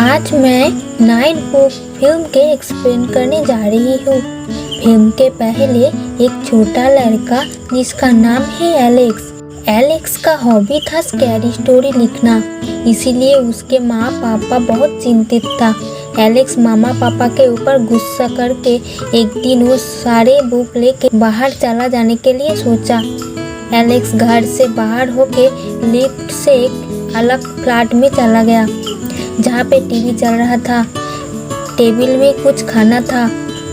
आज मैं 9 book film के एक्सप्लेन करने जा रही हूँ। फिल्म के पहले एक छोटा लड़का जिसका नाम है एलेक्स का हॉबी था स्कैरी स्टोरी लिखना, इसीलिए उसके माँ पापा बहुत चिंतित था। एलेक्स मामा पापा के ऊपर गुस्सा करके एक दिन वो सारे बुक लेके बाहर चला जाने के लिए सोचा। एलेक्स घर से बाहर होके लिफ्ट से एक अलग फ्लैट में चला गया जहाँ पे टीवी चल रहा था। टेबल में कुछ खाना था,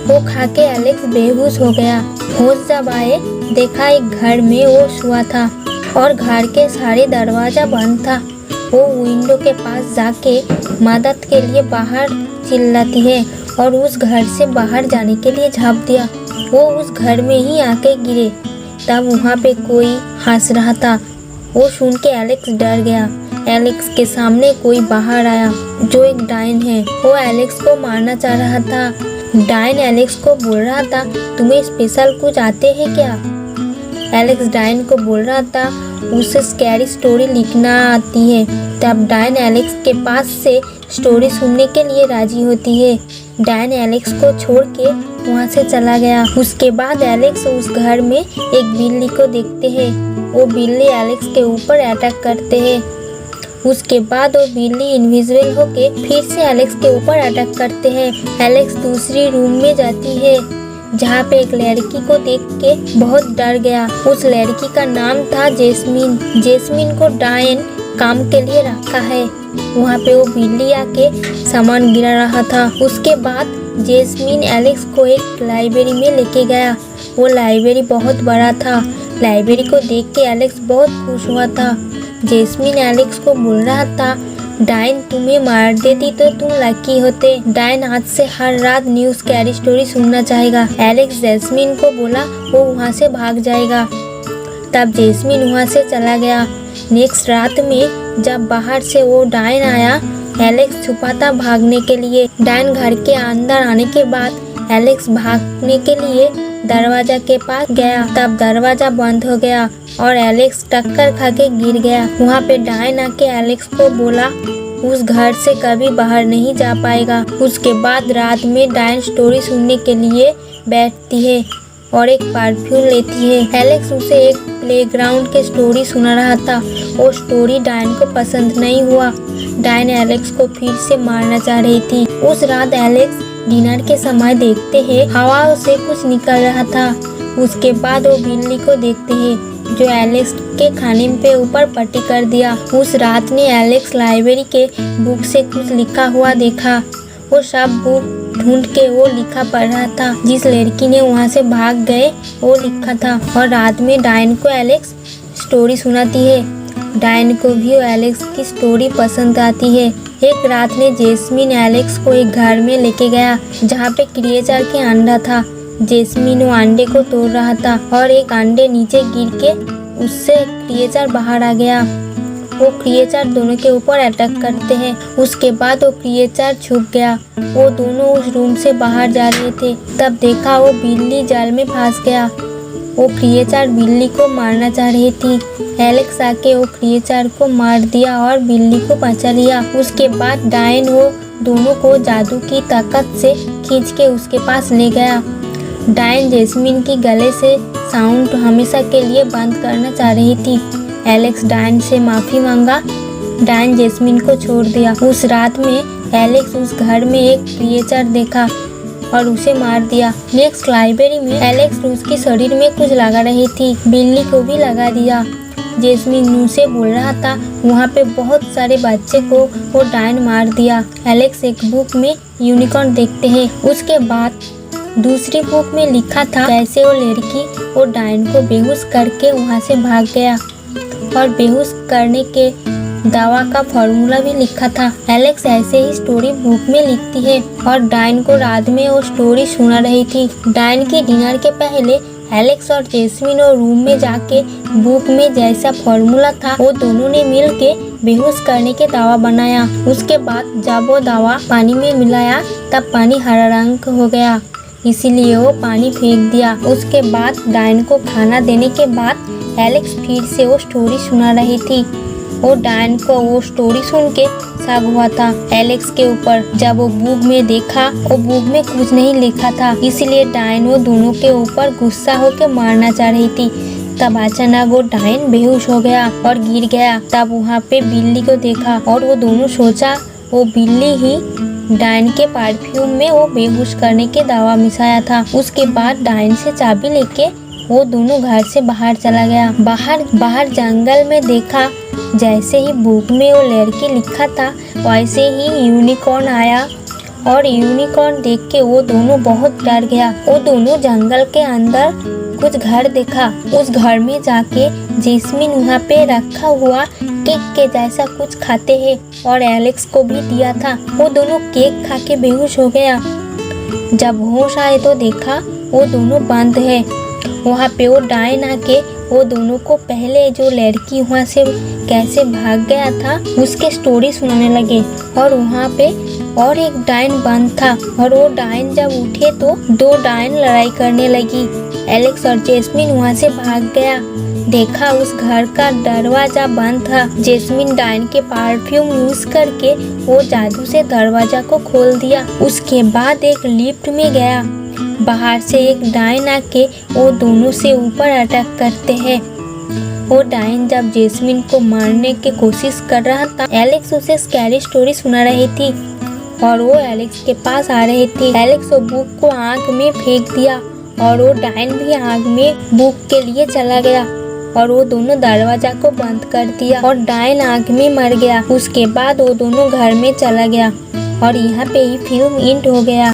वो खा के एलेक्स बेहोश हो गया। होश जब आए देखा एक घर में वो सोया था और घर के सारे दरवाजा बंद था। वो विंडो के पास जाके मदद के लिए बाहर चिल्लाती है और उस घर से बाहर जाने के लिए झाँप दिया। वो उस घर में ही आके गिरे। तब वहाँ पे कोई हंस रहा था। वो सुन के एलेक्स डर गया। एलेक्स के सामने कोई बाहर आया जो एक डायन है। वो एलेक्स को मारना चाह रहा था। डायन एलेक्स को बोल रहा था, तुम्हें स्पेशल कुछ आते हैं क्या? एलेक्स डायन को बोल रहा था उसे स्कैरी स्टोरी लिखना आती है। तब डायन एलेक्स के पास से स्टोरी सुनने के लिए राजी होती है। डायन एलेक्स को छोड़ के वहाँ से चला गया। उसके बाद एलेक्स उस घर में एक बिल्ली को देखते हैं। वो बिल्ली एलेक्स के ऊपर अटैक करते हैं। उसके बाद वो बिल्ली इनविजिबल होके फिर से एलेक्स के ऊपर अटैक करते हैं। एलेक्स दूसरी रूम में जाती है जहाँ पे एक लड़की को देख के बहुत डर गया। उस लड़की का नाम था जेस्मीन को डायन काम के लिए रखा है। वहाँ पे वो बिल्ली आके सामान गिरा रहा था। उसके बाद जेस्मीन एलेक्स को एक लाइब्रेरी में लेके गया। वो लाइब्रेरी बहुत बड़ा था। लाइब्रेरी को देख के एलेक्स बहुत खुश हुआ था। जेस्मीन एलेक्स को बोल रहा था, डायन तुम्हें मार देती तो तुम लकी होते। डायन आज से हर रात न्यू स्कैरी स्टोरी सुनना चाहेगा। एलेक्स जेस्मीन को बोला वो वहाँ से भाग जाएगा। तब जेस्मीन वहाँ से चला गया। नेक्स्ट रात में जब बाहर से वो डायन आया, एलेक्स छुपा था भागने के लिए। डायन घर के अंदर आने के बाद एलेक्स भागने के लिए दरवाजा के पास गया। तब दरवाजा बंद हो गया और एलेक्स टक्कर खा के गिर गया। वहाँ पे डायन आके एलेक्स को बोला उस घर से कभी बाहर नहीं जा पाएगा। उसके बाद रात में डायन स्टोरी सुनने के लिए बैठती है और एक परफ्यूम लेती है। एलेक्स उसे एक प्लेग्राउंड के स्टोरी सुना रहा था। वो स्टोरी डायन को पसंद नहीं हुआ। डायन एलेक्स को फिर से मारना चाह रही थी। उस रात एलेक्स डिनर के समय देखते हैं हवा से कुछ निकल रहा था। उसके बाद वो बिल्ली को देखते हैं जो एलेक्स के खाने पे ऊपर पट्टी कर दिया। उस रात ने एलेक्स लाइब्रेरी के बुक से कुछ लिखा हुआ देखा। वो सब बुक ढूंढ के वो लिखा पढ़ रहा था। जिस लड़की ने वहाँ से भाग गए वो लिखा था। और रात में डायन को एलेक्स स्टोरी सुनाती है। डायन को भी एलेक्स की स्टोरी पसंद आती है। एक रात ने जेस्मीन एलेक्स को एक घर में लेके गया जहाँ पे क्रिएचर के अंडा था। जेस्मीन वो अंडे को तोड़ रहा था और एक अंडे नीचे गिर के उससे क्रिएचर बाहर आ गया। वो क्रिएचर दोनों के ऊपर अटैक करते हैं। उसके बाद वो क्रिएचर छुप गया। वो दोनों उस रूम से बाहर जा रहे थे। तब देखा वो बिल्ली जाल में फंस गया। वो क्रिएचर बिल्ली को मारना चाह रही थी। एलेक्स आके वो क्रिएचर को मार दिया और बिल्ली को बचा लिया। उसके बाद डायन वो दोनों को जादू की ताकत से खींच के उसके पास ले गया। डायन जेस्मीन की गले से साउंड हमेशा के लिए बंद करना चाह रही थी। एलेक्स डायन से माफ़ी मांगा। डायन जेस्मीन को छोड़ दिया। उस रात में एलेक्स उस घर में एक क्रिएचर देखा और उसे मार दिया। नेक्स्ट लाइब्रेरी में एलेक्स उसके शरीर में कुछ लगा रही थी। बिल्ली को भी लगा दिया। जेस्मीन से बोल रहा था वहाँ पे बहुत सारे बच्चे को वो डायन मार दिया। एलेक्स एक बुक में यूनिकॉर्न देखते हैं। उसके बाद दूसरी बुक में लिखा था कैसे वो लड़की वो डायन को बेहोश करके वहाँ से भाग गया और बेहोश करने के दवा का फॉर्मूला भी लिखा था। एलेक्स ऐसे ही स्टोरी बुक में लिखती है और डायन को रात में वो स्टोरी सुना रही थी। डायन के डिनर के पहले एलेक्स और जेस्मीन और रूम में जाके बुक में जैसा फॉर्मूला था वो दोनों ने मिल के बेहोश करने के दवा बनाया। उसके बाद जब वो दवा पानी में मिलाया तब पानी हरा रंग हो गया, इसीलिए वो पानी फेंक दिया। उसके बाद डायन को खाना देने के बाद एलेक्स फिर से वो स्टोरी सुना रही थी। और डायन को वो स्टोरी सुन के शक हुआ था एलेक्स के ऊपर। जब वो बुक में देखा, वो बुक में कुछ नहीं लिखा था, इसलिए डायन वो दोनों के ऊपर गुस्सा होकर मारना चाह रही थी। तब अचानक वो डायन बेहोश हो गया और गिर गया। तब वहाँ पे बिल्ली को देखा और वो दोनों सोचा वो बिल्ली ही डायन के परफ्यूम में वो बेहोश करने के दवा मिलाया था। उसके बाद डायन से चाबी लेके वो दोनों घर से बाहर चला गया। बाहर जंगल में देखा, जैसे ही बुक में वो लड़की लिखा था वैसे ही यूनिकॉर्न आया और यूनिकॉर्न देख के वो दोनों बहुत डर गया। वो दोनों जंगल के अंदर कुछ घर देखा। उस घर में जाके जैस्मिन वहाँ पे रखा हुआ केक के जैसा कुछ खाते हैं और एलेक्स को भी दिया था। वो दोनों केक खा के बेहोश हो गया। जब होश आए तो देखा वो दोनों बंद है। वहाँ पे वो डायन आके वो दोनों को पहले जो लड़की वहाँ से कैसे भाग गया था उसके स्टोरी सुनाने लगे। और वहाँ पे और एक डायन बंद था और वो डायन जब उठे तो दो डायन लड़ाई करने लगी। एलेक्स और जैस्मिन वहाँ से भाग गया। देखा उस घर का दरवाजा बंद था। जैस्मिन डायन के परफ्यूम यूज करके वो जादू से दरवाजा को खोल दिया। उसके बाद एक लिफ्ट में गया। बाहर से एक डायन आके वो दोनों से ऊपर अटैक करते हैं। वो डायन जब जैस्मिन को मारने की कोशिश कर रहा था, एलेक्स उसे स्कैरी स्टोरी सुना रही थी और वो एलेक्स के पास आ रही थी। एलेक्स वो बुक को आग में फेंक दिया और वो डायन भी आग में बुक के लिए चला गया और वो दोनों दरवाजा को बंद कर दिया और डायन आग में मर गया। उसके बाद वो दोनों घर में चला गया और यहाँ पे ही फिल्म एंड हो गया।